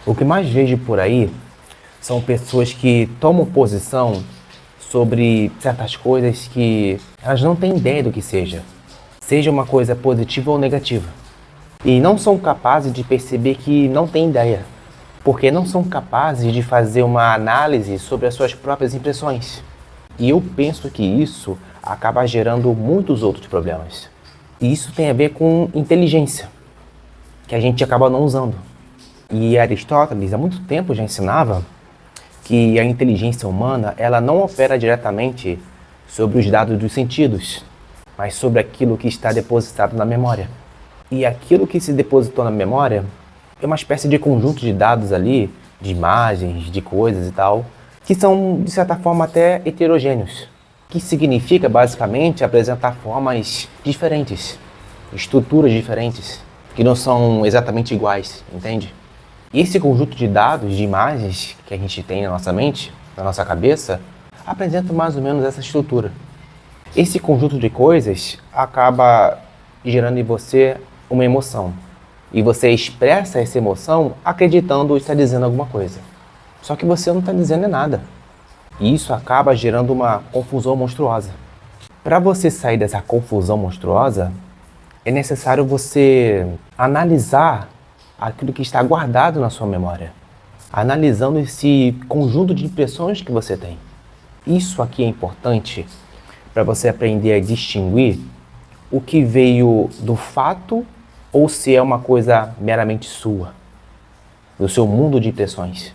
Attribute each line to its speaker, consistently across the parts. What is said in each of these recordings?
Speaker 1: O que mais vejo por aí são pessoas que tomam posição sobre certas coisas que elas não têm ideia do que seja uma coisa positiva ou negativa. E não são capazes de perceber que não têm ideia, porque não são capazes de fazer uma análise sobre as suas próprias impressões. E eu penso que isso acaba gerando muitos outros problemas. E isso tem a ver com inteligência, que a gente acaba não usando. E Aristóteles, há muito tempo, já ensinava que a inteligência humana ela não opera diretamente sobre os dados dos sentidos, mas sobre aquilo que está depositado na memória. E aquilo que se depositou na memória é uma espécie de conjunto de dados ali, de imagens, de coisas e tal, que são, de certa forma, até heterogêneos, que significa, basicamente, apresentar formas diferentes, estruturas diferentes, que não são exatamente iguais, entende? E esse conjunto de dados, de imagens que a gente tem na nossa mente, na nossa cabeça, apresenta mais ou menos essa estrutura. Esse conjunto de coisas acaba gerando em você uma emoção. E você expressa essa emoção acreditando estar dizendo alguma coisa. Só que você não está dizendo nada. E isso acaba gerando uma confusão monstruosa. Para você sair dessa confusão monstruosa, é necessário você analisar aquilo que está guardado na sua memória. Analisando esse conjunto de impressões que você tem. Isso aqui é importante para você aprender a distinguir o que veio do fato ou se é uma coisa meramente sua, do seu mundo de impressões.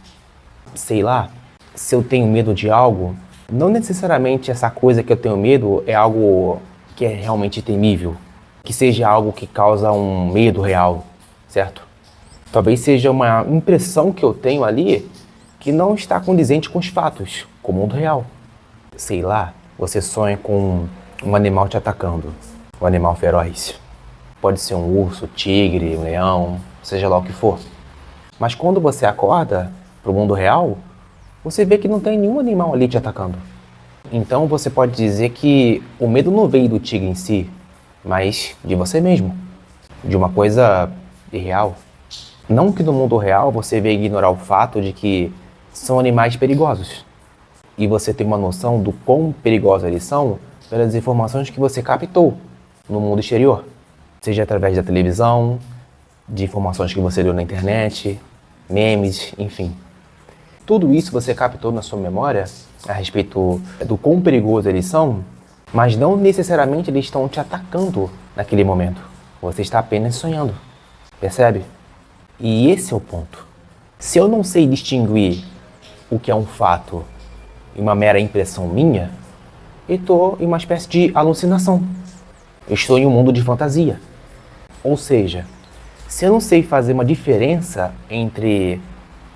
Speaker 1: Sei lá, se eu tenho medo de algo, não necessariamente essa coisa que eu tenho medo é algo que é realmente temível, que seja algo que causa um medo real, certo? Talvez seja uma impressão que eu tenho ali que não está condizente com os fatos, com o mundo real. Sei lá, você sonha com um animal te atacando, um animal feroz. Pode ser um urso, tigre, um leão, seja lá o que for. Mas quando você acorda para o mundo real, você vê que não tem nenhum animal ali te atacando. Então você pode dizer que o medo não veio do tigre em si, mas de você mesmo, de uma coisa irreal. Não que no mundo real você venha ignorar o fato de que são animais perigosos. E você tem uma noção do quão perigosos eles são pelas informações que você captou no mundo exterior. Seja através da televisão, de informações que você leu na internet, memes, enfim. Tudo isso você captou na sua memória a respeito do quão perigosos eles são, mas não necessariamente eles estão te atacando naquele momento. Você está apenas sonhando, percebe? E esse é o ponto. Se eu não sei distinguir o que é um fato e uma mera impressão minha, eu estou em uma espécie de alucinação. Eu estou em um mundo de fantasia. Ou seja, se eu não sei fazer uma diferença entre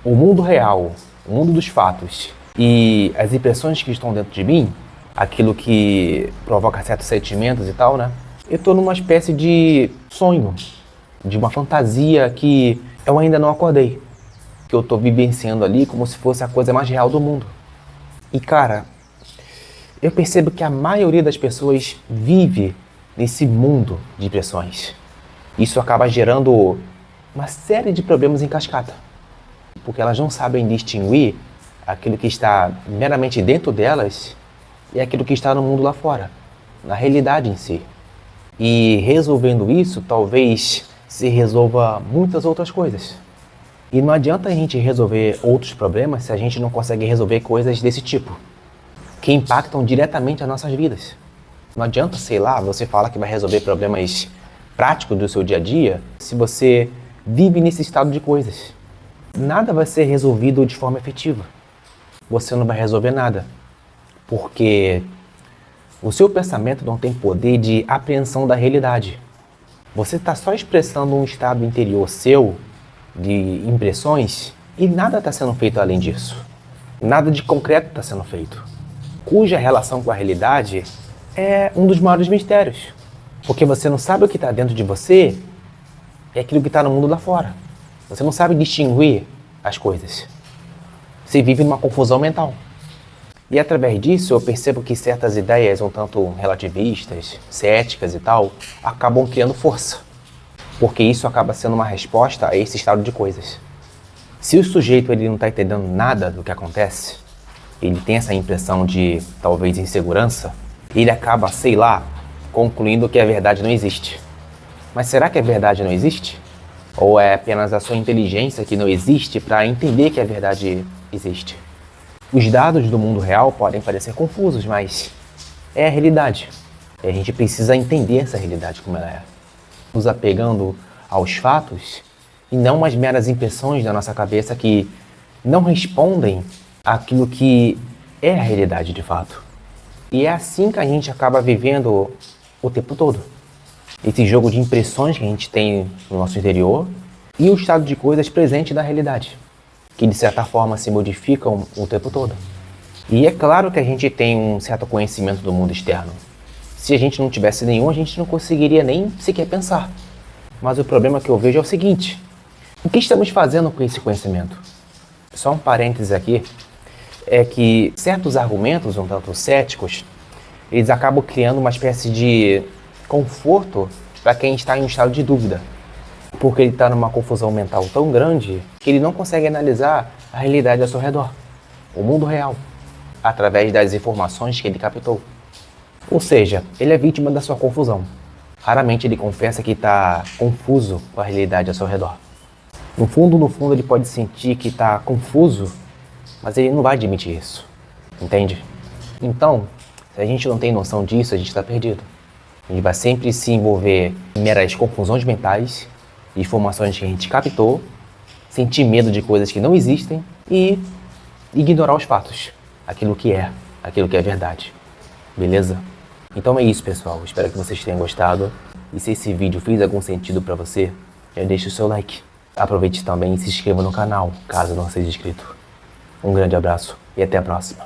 Speaker 1: o mundo real, o mundo dos fatos e as impressões que estão dentro de mim, aquilo que provoca certos sentimentos e tal, né? Eu estou numa espécie de sonho, de uma fantasia que eu ainda não acordei, que eu estou vivenciando ali como se fosse a coisa mais real do mundo. E cara, eu percebo que a maioria das pessoas vive nesse mundo de impressões. Isso acaba gerando uma série de problemas em cascata, porque elas não sabem distinguir aquilo que está meramente dentro delas e aquilo que está no mundo lá fora, na realidade em si. E resolvendo isso, talvez se resolva muitas outras coisas. E não adianta a gente resolver outros problemas se a gente não consegue resolver coisas desse tipo, que impactam diretamente as nossas vidas. Não adianta, sei lá, você falar que vai resolver problemas práticos do seu dia a dia se você vive nesse estado de coisas. Nada vai ser resolvido de forma efetiva. Você não vai resolver nada, porque o seu pensamento não tem poder de apreensão da realidade. Você está só expressando um estado interior seu, de impressões, e nada está sendo feito além disso. Nada de concreto está sendo feito. Cuja relação com a realidade é um dos maiores mistérios. Porque você não sabe o que está dentro de você e aquilo que está no mundo lá fora. Você não sabe distinguir as coisas. Você vive numa confusão mental. E através disso eu percebo que certas ideias, um tanto relativistas, céticas e tal, acabam criando força. Porque isso acaba sendo uma resposta a esse estado de coisas. Se o sujeito ele não está entendendo nada do que acontece, ele tem essa impressão de talvez insegurança, ele acaba, sei lá, concluindo que a verdade não existe. Mas será que a verdade não existe? Ou é apenas a sua inteligência que não existe para entender que a verdade existe? Os dados do mundo real podem parecer confusos, mas é a realidade. E a gente precisa entender essa realidade como ela é. Nos apegando aos fatos e não às meras impressões da nossa cabeça que não respondem àquilo que é a realidade de fato. E é assim que a gente acaba vivendo o tempo todo. Esse jogo de impressões que a gente tem no nosso interior e o estado de coisas presente da realidade, que de certa forma se modificam o tempo todo. E é claro que a gente tem um certo conhecimento do mundo externo. Se a gente não tivesse nenhum, a gente não conseguiria nem sequer pensar. Mas o problema que eu vejo é o seguinte: o que estamos fazendo com esse conhecimento? Só um parênteses aqui, é que certos argumentos, um tanto céticos, eles acabam criando uma espécie de conforto para quem está em um estado de dúvida. Porque ele está numa confusão mental tão grande que ele não consegue analisar a realidade ao seu redor, o mundo real, através das informações que ele captou. Ou seja, ele é vítima da sua confusão. Raramente ele confessa que está confuso com a realidade ao seu redor. No fundo, ele pode sentir que está confuso, mas ele não vai admitir isso, entende? Então, se a gente não tem noção disso, a gente está perdido. A gente vai sempre se envolver em meras confusões mentais, informações que a gente captou, sentir medo de coisas que não existem e ignorar os fatos, aquilo que é verdade, beleza? Então é isso, pessoal, espero que vocês tenham gostado e se esse vídeo fez algum sentido para você, já deixa o seu like. Aproveite também e se inscreva no canal, caso não seja inscrito. Um grande abraço e até a próxima.